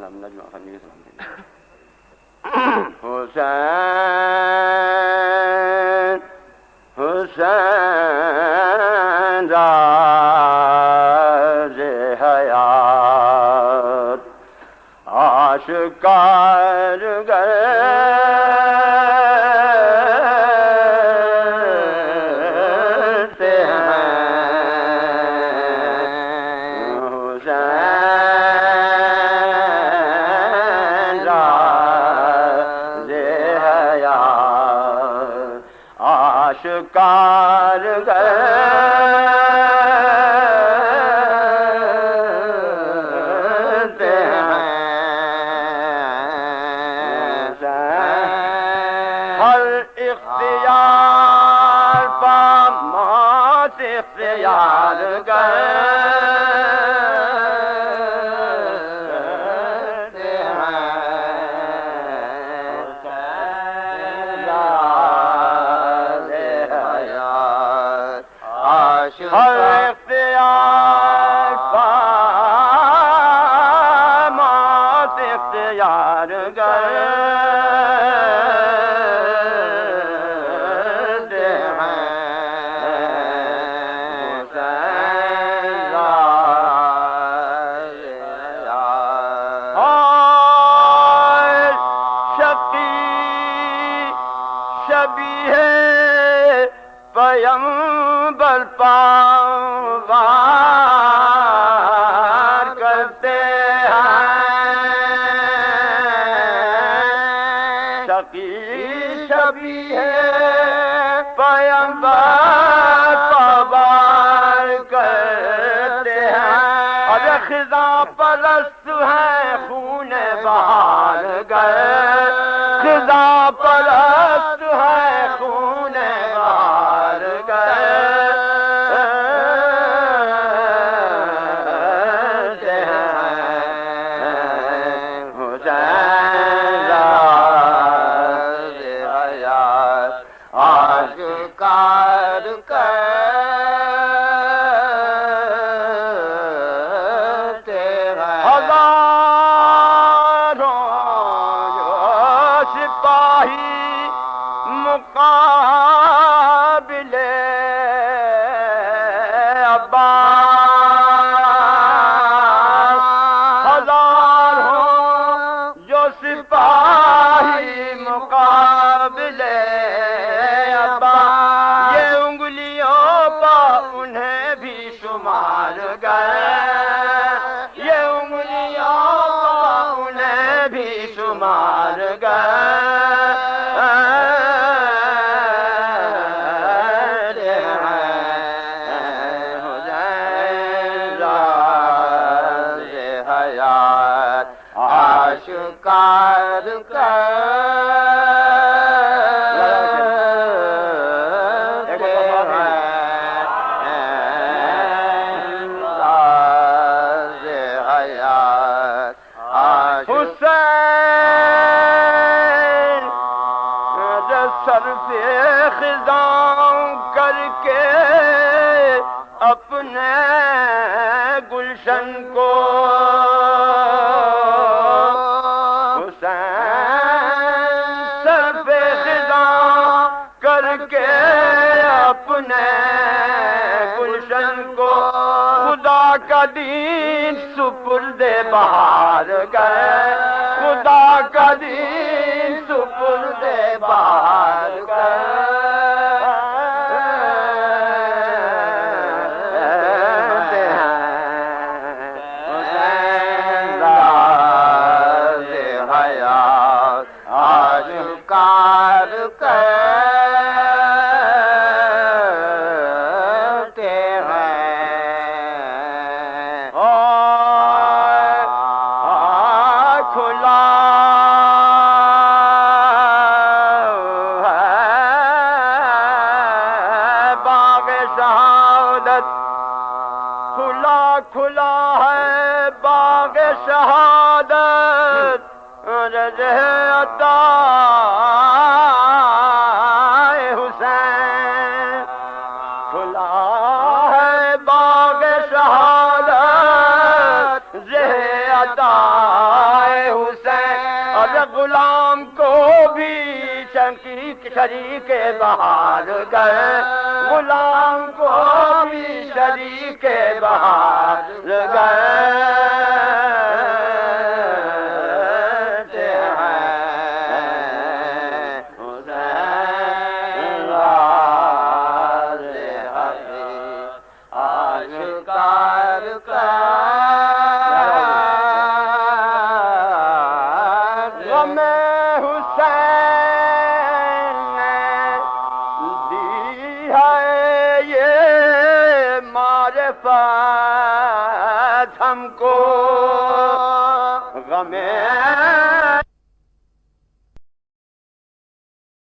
سلام نجمہ فنی کے سلام دیں حسین حسین راز حیات آشکار کرتے ہیں حسین راز حیات آشکار کرتے ہیں ہر اختیار پامات اختیار کرتے ہیں راز حیات ہر اختیار پامات اختیار کرتے ہیں حسین راز حیات شقی شبیہ پیمبر پاوار کرتے شبیہ پیمبر پاوار کرتے ہیں اور خزاں پرست ہیں خون بہار گئے خزاں پرست ہیں خون بہار گئے آشکار کرتے ہیں ہزاروں سپاہی مقابلے عباس ہزاروں جو سپاہی مقابلے انہیں بھی شمار گئے یہ انگلیوں انہیں بھی شمار گئے حسین راز حیات آشکار حسین صرف خزاں کر کے اپنے گلشن کو حسین صرف خزاں کر کے اپنے گلشن کو خدا کا دین سپرد بہار گئے خدا کا دین سپرد بہار کرتے ہیں حسین راز حیات آشکار کرتے ہیں کھلا باغ شہادت کھلا کھلا ہے باغ شہادت رض عطا حسین کھلا ہے باغ شہادت رض عطا غلام کو بھی شریک بہار گئے غلام کو بھی شریک بہار گئے ہم کو غم